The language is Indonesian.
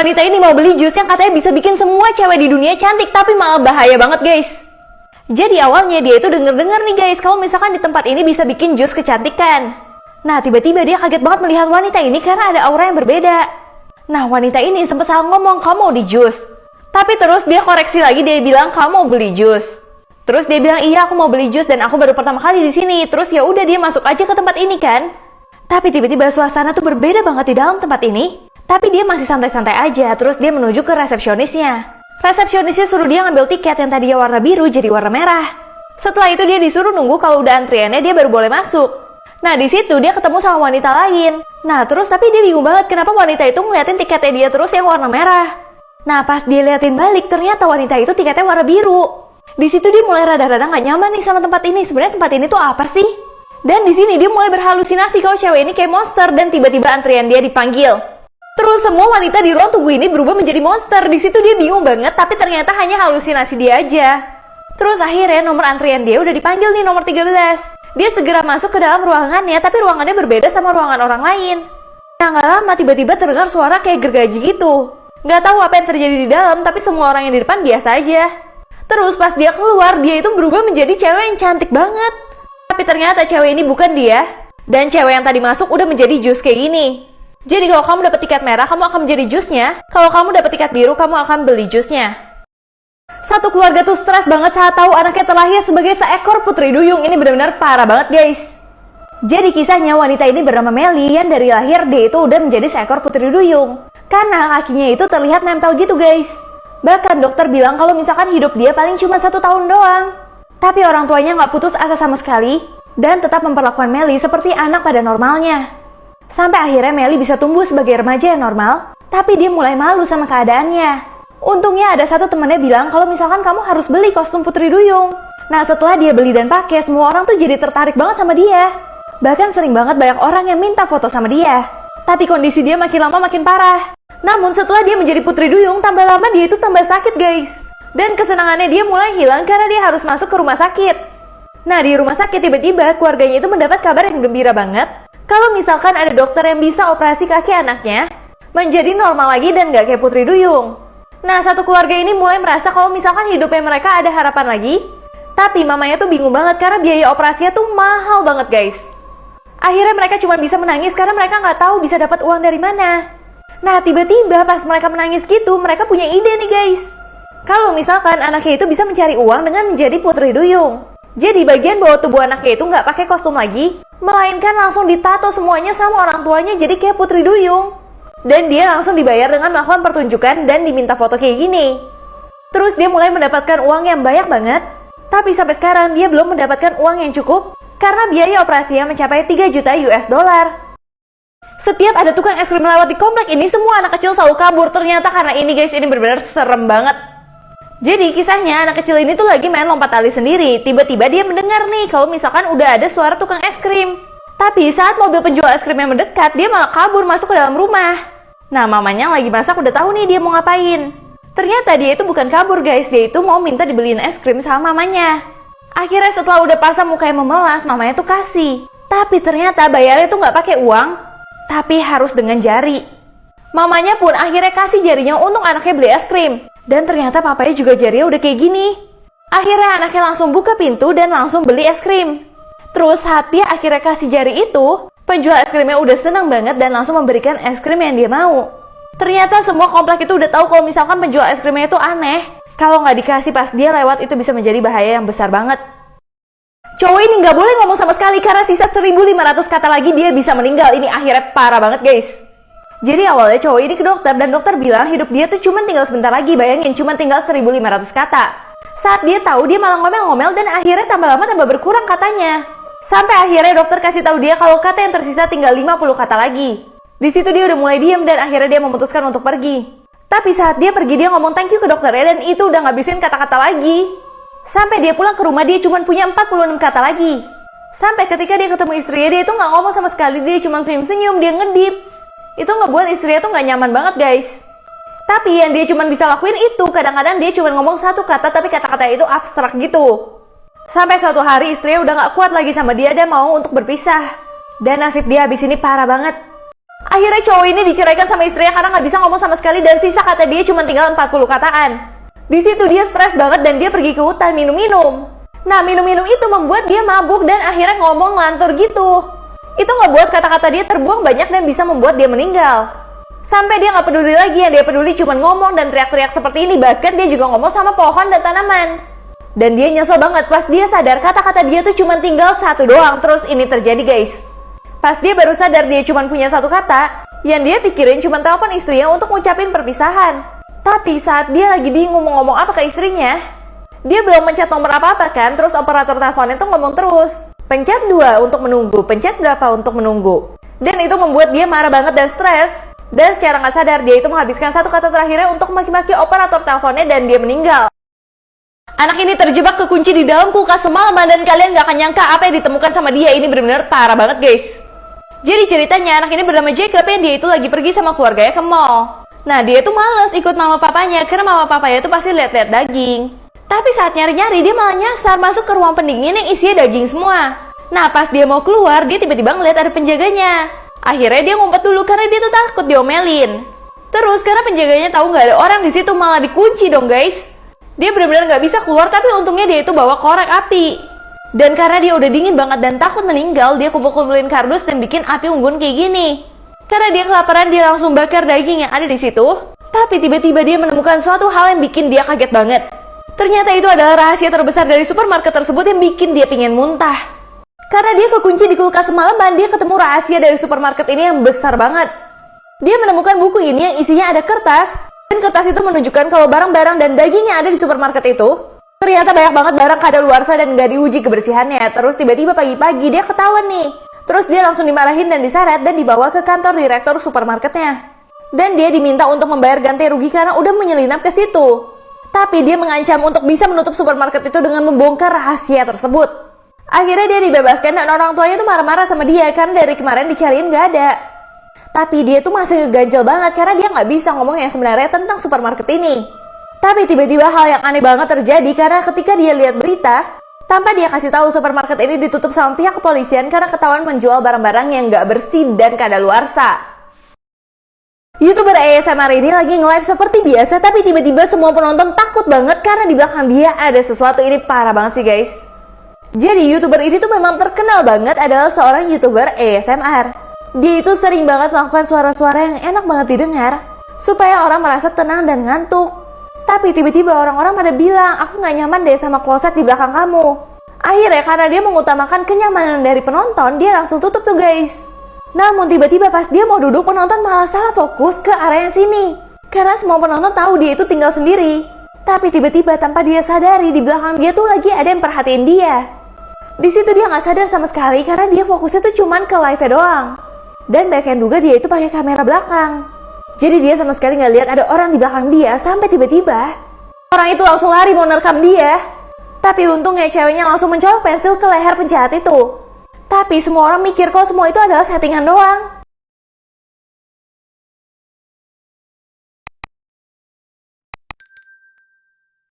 wanita ini mau beli jus yang katanya bisa bikin semua cewek di dunia cantik, tapi malah bahaya banget guys. Jadi awalnya dia itu denger-denger nih guys, kalau misalkan di tempat ini bisa bikin jus kecantikan. Nah tiba-tiba dia kaget banget melihat wanita ini karena ada aura yang berbeda. Nah wanita ini sempat salah ngomong, kamu mau di jus. Tapi terus dia koreksi lagi, dia bilang kamu mau beli jus. Terus dia bilang iya aku mau beli jus dan aku baru pertama kali di sini. Terus ya udah dia masuk aja ke tempat ini kan. Tapi tiba-tiba suasana tuh berbeda banget di dalam tempat ini. Tapi dia masih santai-santai aja. Terus dia menuju ke resepsionisnya. Resepsionisnya suruh dia ngambil tiket yang tadinya warna biru jadi warna merah. Setelah itu dia disuruh nunggu kalau udah antriannya dia baru boleh masuk. Nah di situ dia ketemu sama wanita lain. Nah terus tapi dia bingung banget kenapa wanita itu ngeliatin tiketnya dia terus yang warna merah. Nah pas dia liatin balik ternyata wanita itu tiketnya warna biru. Di situ dia mulai rada-rada nggak nyaman nih sama tempat ini. Sebenarnya tempat ini tuh apa sih? Dan di sini dia mulai berhalusinasi kalau cewek ini kayak monster dan tiba-tiba antrian dia dipanggil. Terus semua wanita di ruang tunggu ini berubah menjadi monster. Di situ dia bingung banget, tapi ternyata hanya halusinasi dia aja. Terus akhirnya nomor antrian dia udah dipanggil nih, nomor 13. Dia segera masuk ke dalam ruangannya, tapi ruangannya berbeda sama ruangan orang lain. Nah gak lama tiba-tiba terdengar suara kayak gergaji gitu. Gak tahu apa yang terjadi di dalam, tapi semua orang yang di depan biasa aja. Terus pas dia keluar, dia itu berubah menjadi cewek yang cantik banget. Tapi ternyata cewek ini bukan dia. Dan cewek yang tadi masuk udah menjadi jus kayak gini. Jadi kalau kamu dapat tiket merah, kamu akan menjadi jusnya. Kalau kamu dapat tiket biru, kamu akan beli jusnya. Satu keluarga tuh stres banget saat tahu anaknya terlahir sebagai seekor putri duyung. Ini benar-benar parah banget guys. Jadi kisahnya wanita ini bernama Melly yang dari lahir dia itu udah menjadi seekor putri duyung. Karena kakinya itu terlihat nempel gitu guys. Bahkan dokter bilang kalau misalkan hidup dia paling cuma 1 tahun doang. Tapi orang tuanya nggak putus asa sama sekali. Dan tetap memperlakukan Melly seperti anak pada normalnya. Sampai akhirnya Melly bisa tumbuh sebagai remaja yang normal, tapi dia mulai malu sama keadaannya. Untungnya ada satu temennya bilang kalau misalkan kamu harus beli kostum putri duyung. Nah setelah dia beli dan pakai, semua orang tuh jadi tertarik banget sama dia. Bahkan sering banget banyak orang yang minta foto sama dia. Tapi kondisi dia makin lama makin parah. Namun setelah dia menjadi putri duyung, tambah lama dia itu tambah sakit guys. Dan kesenangannya dia mulai hilang karena dia harus masuk ke rumah sakit. Nah di rumah sakit tiba-tiba keluarganya itu mendapat kabar yang gembira banget. Kalau misalkan ada dokter yang bisa operasi kaki anaknya menjadi normal lagi dan gak kayak putri duyung. Nah satu keluarga ini mulai merasa kalau misalkan hidupnya mereka ada harapan lagi. Tapi mamanya tuh bingung banget karena biaya operasinya tuh mahal banget guys. Akhirnya mereka cuma bisa menangis karena mereka gak tahu bisa dapat uang dari mana. Nah tiba-tiba pas mereka menangis gitu mereka punya ide nih guys. Kalau misalkan anaknya itu bisa mencari uang dengan menjadi putri duyung. Jadi bagian bawah tubuh anaknya itu nggak pakai kostum lagi, melainkan langsung ditato semuanya sama orang tuanya jadi kayak putri duyung. Dan dia langsung dibayar dengan melakukan pertunjukan dan diminta foto kayak gini. Terus dia mulai mendapatkan uang yang banyak banget, tapi sampai sekarang dia belum mendapatkan uang yang cukup karena biaya operasinya mencapai 3 juta US dollar. Setiap ada tukang es krim lewat di komplek ini, semua anak kecil selalu kabur. Ternyata karena ini guys, ini benar-benar serem banget. Jadi kisahnya anak kecil ini tuh lagi main lompat tali sendiri. Tiba-tiba dia mendengar nih kalau misalkan udah ada suara tukang es krim. Tapi saat mobil penjual es krimnya mendekat, dia malah kabur masuk ke dalam rumah. Nah mamanya lagi masak udah tahu nih dia mau ngapain. Ternyata dia itu bukan kabur guys, dia itu mau minta dibeliin es krim sama mamanya. Akhirnya setelah udah pasang mukanya memelas, mamanya tuh kasih. Tapi ternyata bayarnya tuh nggak pakai uang, tapi harus dengan jari. Mamanya pun akhirnya kasih jarinya untuk anaknya beli es krim. Dan ternyata papanya juga jarinya udah kayak gini. Akhirnya anaknya langsung buka pintu dan langsung beli es krim. Terus saat dia akhirnya kasih jari itu, penjual es krimnya udah senang banget dan langsung memberikan es krim yang dia mau. Ternyata semua komplek itu udah tahu kalau misalkan penjual es krimnya itu aneh. Kalau nggak dikasih pas dia lewat itu bisa menjadi bahaya yang besar banget. Cowok ini nggak boleh ngomong sama sekali karena sisa 1.500 kata lagi dia bisa meninggal. Ini akhirnya parah banget guys. Jadi awalnya cowok ini ke dokter dan dokter bilang hidup dia tuh cuma tinggal sebentar lagi. Bayangin cuma tinggal 1.500 kata. Saat dia tahu dia malah ngomel-ngomel dan akhirnya tambah lama tambah berkurang katanya. Sampai akhirnya dokter kasih tahu dia kalau kata yang tersisa tinggal 50 kata lagi. Di situ dia udah mulai diem dan akhirnya dia memutuskan untuk pergi. Tapi saat dia pergi dia ngomong thank you ke dokternya dan itu udah ngabisin kata-kata lagi. Sampai dia pulang ke rumah dia cuma punya 46 kata lagi. Sampai ketika dia ketemu istrinya dia itu nggak ngomong sama sekali, dia cuma senyum-senyum, dia ngedip. Itu ngebuat istrinya tuh nggak nyaman banget guys. Tapi yang dia cuma bisa lakuin itu, kadang-kadang dia cuma ngomong satu kata tapi kata-kata itu abstrak gitu. Sampai suatu hari istrinya udah nggak kuat lagi sama dia dan mau untuk berpisah. Dan nasib dia habis ini parah banget. Akhirnya cowok ini diceraikan sama istrinya karena nggak bisa ngomong sama sekali dan sisa kata dia cuma tinggal 40 kataan. Di situ dia stres banget dan dia pergi ke hutan minum-minum. Nah, minum-minum itu membuat dia mabuk dan akhirnya ngomong ngelantur gitu. Itu ngebuat kata-kata dia terbuang banyak dan bisa membuat dia meninggal. Sampai dia nggak peduli lagi, yang dia peduli cuma ngomong dan teriak-teriak seperti ini. Bahkan dia juga ngomong sama pohon dan tanaman. Dan dia nyesel banget pas dia sadar kata-kata dia tuh cuma tinggal satu doang. Terus ini terjadi guys. Pas dia baru sadar dia cuma punya satu kata, yang dia pikirin cuma telepon istrinya untuk ngucapin perpisahan. Tapi saat dia lagi bingung mau ngomong apa ke istrinya, dia belum mencet nomor apa-apa kan, terus operator teleponnya tuh ngomong terus, pencet 2 untuk menunggu, pencet berapa untuk menunggu. Dan itu membuat dia marah banget dan stres. Dan secara nggak sadar dia itu menghabiskan satu kata terakhirnya untuk maki-maki operator teleponnya dan dia meninggal. Anak ini terjebak kekunci di dalam kulkas semalaman dan kalian gak akan nyangka apa yang ditemukan sama dia. Ini benar-benar parah banget guys. Jadi ceritanya anak ini bernama Jacob yang dia itu lagi pergi sama keluarganya ke mall. Nah dia tuh males ikut mama papanya karena mama papanya tuh pasti lihat-lihat daging. Tapi saat nyari-nyari dia malah nyasar masuk ke ruang pendingin yang isinya daging semua. Nah pas dia mau keluar dia tiba-tiba ngeliat ada penjaganya. Akhirnya dia ngumpet dulu karena dia tuh takut diomelin. Terus karena penjaganya tahu nggak ada orang di situ malah dikunci dong guys. Dia benar-benar nggak bisa keluar tapi untungnya dia itu bawa korek api. Dan karena dia udah dingin banget dan takut meninggal, dia kumpul-kumpulin kardus dan bikin api unggun kayak gini. Karena dia kelaparan, dia langsung bakar daging yang ada di situ. Tapi tiba-tiba dia menemukan suatu hal yang bikin dia kaget banget. Ternyata itu adalah rahasia terbesar dari supermarket tersebut yang bikin dia pingin muntah. Karena dia kekunci di kulkas semalaman, dia ketemu rahasia dari supermarket ini yang besar banget. Dia menemukan buku ini yang isinya ada kertas. Dan kertas itu menunjukkan kalau barang-barang dan daging yang ada di supermarket itu ternyata banyak banget barang kadaluarsa dan gak diuji kebersihannya. Terus tiba-tiba pagi-pagi dia ketahuan nih. Terus dia langsung dimarahin dan diseret dan dibawa ke kantor direktur supermarketnya. Dan dia diminta untuk membayar ganti rugi karena udah menyelinap ke situ. Tapi dia mengancam untuk bisa menutup supermarket itu dengan membongkar rahasia tersebut. Akhirnya dia dibebaskan dan orang tuanya tuh marah-marah sama dia karena dari kemarin dicariin gak ada. Tapi dia tuh masih ngeganjel banget karena dia nggak bisa ngomong yang sebenarnya tentang supermarket ini. Tapi tiba-tiba hal yang aneh banget terjadi karena ketika dia lihat berita, tanpa dia kasih tahu supermarket ini ditutup sama pihak kepolisian karena ketahuan menjual barang-barang yang nggak bersih dan kadaluarsa. YouTuber ASMR ini lagi nge-live seperti biasa, tapi tiba-tiba semua penonton takut banget karena di belakang dia ada sesuatu. Ini parah banget sih guys. Jadi YouTuber ini tuh memang terkenal banget adalah seorang YouTuber ASMR. Dia itu sering banget melakukan suara-suara yang enak banget didengar supaya orang merasa tenang dan ngantuk. Tapi tiba-tiba orang-orang pada bilang, aku gak nyaman deh sama kloset di belakang kamu. Akhirnya karena dia mengutamakan kenyamanan dari penonton, dia langsung tutup tuh guys. Namun tiba-tiba pas dia mau duduk, penonton malah salah fokus ke area sini. Karena semua penonton tahu dia itu tinggal sendiri. Tapi tiba-tiba tanpa dia sadari, di belakang dia tuh lagi ada yang perhatiin dia. Di situ dia gak sadar sama sekali karena dia fokusnya tuh cuman ke live-nya doang. Dan banyak yang duga dia itu pakai kamera belakang. Jadi dia sama sekali nggak lihat ada orang di belakang dia sampai tiba-tiba orang itu langsung lari mau nerekam dia. Tapi untungnya ceweknya langsung mencolok pensil ke leher penjahat itu. Tapi semua orang mikir kalau semua itu adalah settingan doang.